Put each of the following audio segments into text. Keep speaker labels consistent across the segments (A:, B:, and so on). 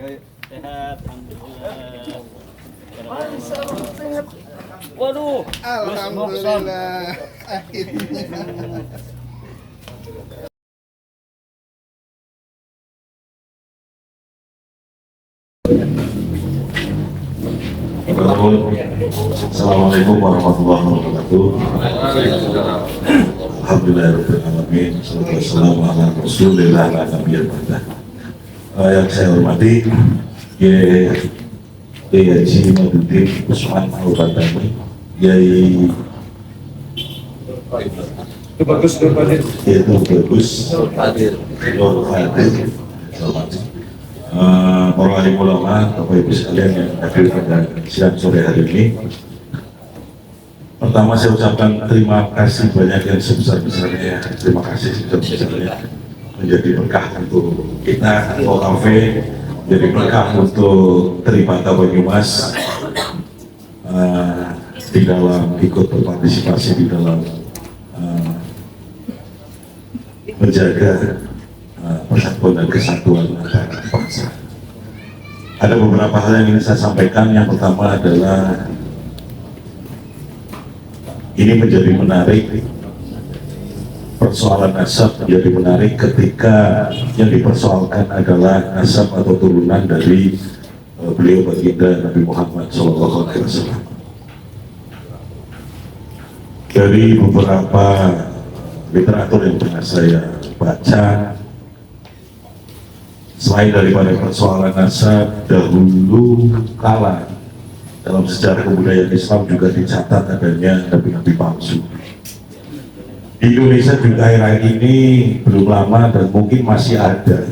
A: Sehat, alhamdulillah.
B: Sehat.
A: Waduh,
B: Alhamdulillah. Akhirnya.
C: Assalamualaikum warahmatullahi wabarakatuh. Alhamdulillahirrahmanirrahim. Wassalamualaikum warahmatullahi wabarakatuh. Yang saya hormati Kiai Haji Maduddin Usman Al-Badani, Kiai
B: Bagus
C: yaitu Bagus Nur Fadir, para alim ulama, Bapak Ibu sekalian yang hadir pada siang sore hari ini. Pertama saya ucapkan terima kasih banyak yang sebesar-besarnya. Terima kasih sebesar-besarnya, menjadi berkah untuk kita OKV, menjadi berkah untuk Tripata Banyumas di dalam ikut berpartisipasi di dalam menjaga persatuan dan kesatuan antara bangsa. Ada beberapa hal yang ingin saya sampaikan. Yang pertama adalah ini menjadi menarik, persoalan nasab menjadi menarik ketika yang dipersoalkan adalah nasab atau turunan dari beliau baginda Nabi Muhammad SAW. Dari beberapa literatur yang pernah saya baca, selain daripada persoalan nasab, dahulu kala dalam sejarah kebudayaan Islam juga dicatat adanya nabi-nabi palsu. Di Indonesia juga akhir-akhir ini belum lama dan mungkin masih ada,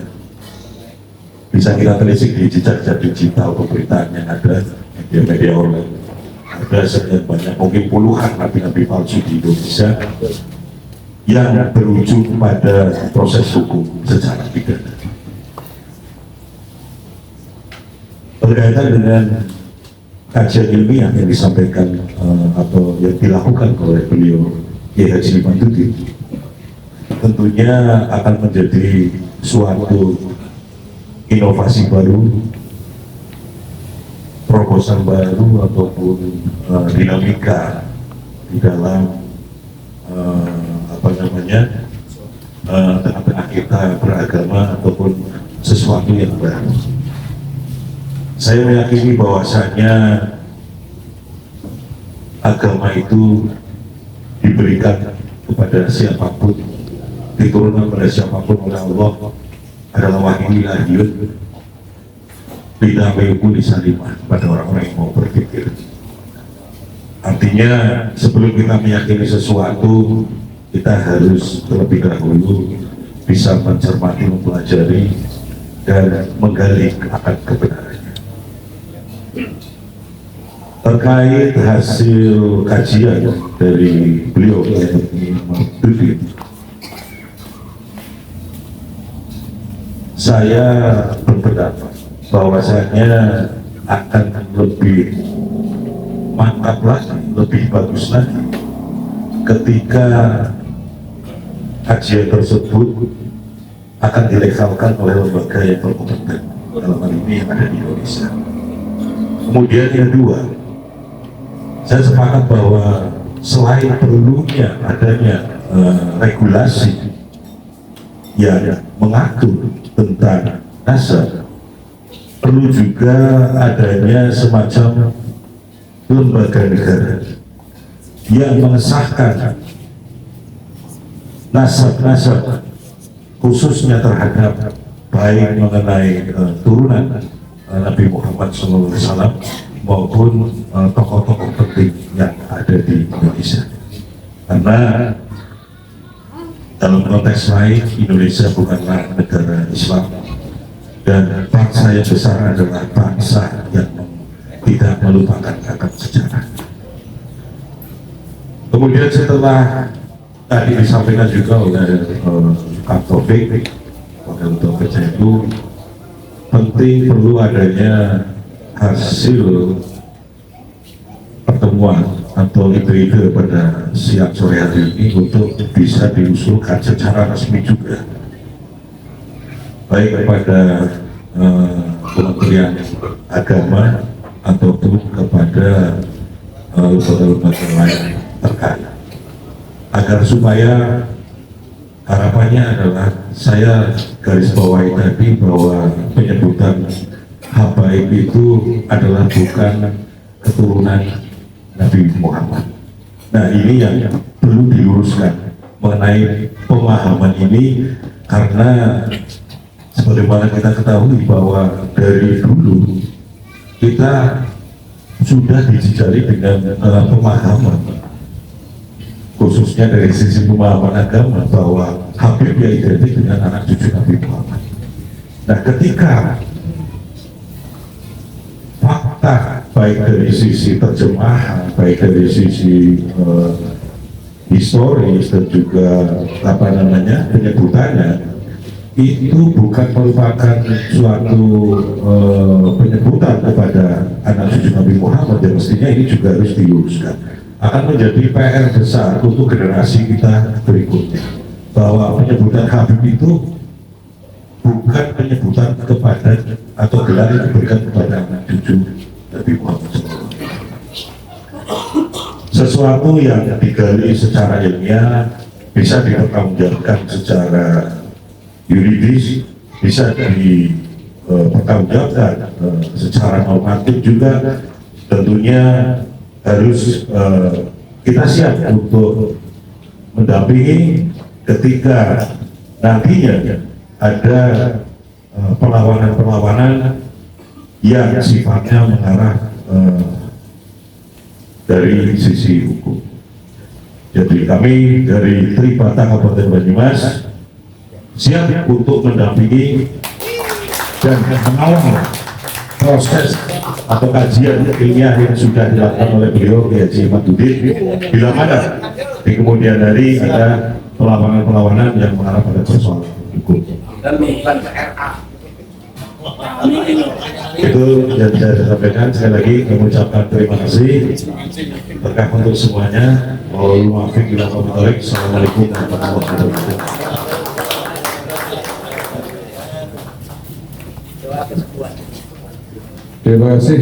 C: bisa kita telisik di jejak-jejak digital pemberitaan yang ada di media online. Ada sekian banyak, mungkin puluhan nabi-nabi palsu di Indonesia yang berujung pada proses hukum secara pidana. Berkaitan dengan kajian ilmiah yang disampaikan atau yang dilakukan oleh beliau Kiai Haji Maduddin, tentunya akan menjadi suatu inovasi baru, terobosan baru ataupun dinamika di dalam tengah-tengah kita beragama ataupun sesuatu yang baru. Saya meyakini bahwasanya agama itu diberikan kepada siapapun, diturunkan kepada siapapun oleh Allah, adalah wahyu ilahiyun tidak mengikuti salimah pada orang-orang yang mau berpikir. Artinya sebelum kita meyakini sesuatu, kita harus terlebih dahulu bisa mencermati, mempelajari, dan menggali akan kebenarannya. Terkait hasil kajian dari beliau Maduddin, saya berpendapat bahwasanya akan lebih mantap lagi, lebih bagus lagi ketika kajian tersebut akan dilegalkan oleh lembaga yang berkompeten, dalam hal ini yang ada di Indonesia. Kemudian yang kedua, saya sepakat bahwa selain perlunya adanya regulasi yang mengatur tentang nasab, perlu juga adanya semacam lembaga negara yang mengesahkan nasab-nasab, khususnya terhadap baik mengenai turunan Nabi Muhammad SAW maupun tokoh-tokoh penting yang ada di Indonesia. Karena dalam konteks lain, Indonesia bukanlah negara Islam, dan bangsa yang besar adalah bangsa yang tidak melupakan akan sejarah. Kemudian setelah tadi disampaikan juga oleh Kak Taufik, Wakil Ketua PCNU, penting perlu adanya hasil pertemuan atau ide-ide pada siang sore hari ini untuk bisa diusulkan secara resmi juga, baik kepada Kementerian Agama ataupun kepada lembaga-lembaga lain terkait, agar supaya harapannya adalah saya garis bawahi tadi bahwa penyebutan habaib itu adalah bukan keturunan Nabi Muhammad. Nah, ini yang perlu diluruskan mengenai pemahaman ini, karena sebagaimana kita ketahui bahwa dari dulu kita sudah dijejali dengan pemahaman, khususnya dari sisi pemahaman agama, bahwa Habib ya identik dengan anak cucu Nabi Muhammad. Nah, ketika fakta baik dari sisi terjemahan, baik dari sisi historis dan juga penyebutannya itu bukan merupakan suatu penyebutan kepada anak cucu Nabi Muhammad, dan mestinya ini juga harus diluruskan. Akan menjadi PR besar untuk generasi kita berikutnya, bahwa penyebutan Habib itu bukan penyebutan kepada atau gelar yang diberikan kepada anak cucu Nabi Muhammad. Sesuatu yang digali secara ilmiah bisa dipertanggungjawabkan secara yuridis, bisa dipertanggungjawabkan secara normatif juga. Tentunya harus kita siap untuk mendampingi ketika nantinya ada perlawanan-perlawanan yang sifatnya mengarah dari sisi hukum. Jadi kami dari Tribata Kabupaten Banyumas siap untuk mendampingi dan mengawal proses atau kajian ilmiah yang sudah dilakukan oleh beliau Kiai Haji Mahyudin, bila mana di kemudian hari ada perlawanan-perlawanan yang mengarah pada persoalan hukum.
D: Dan bukan ke RA.
C: Itu yang saya sampaikan. Sekali lagi mengucapkan terima kasih, berkah untuk semuanya. Assalamualaikum warahmatullahi wabarakatuh.
B: Terima kasih.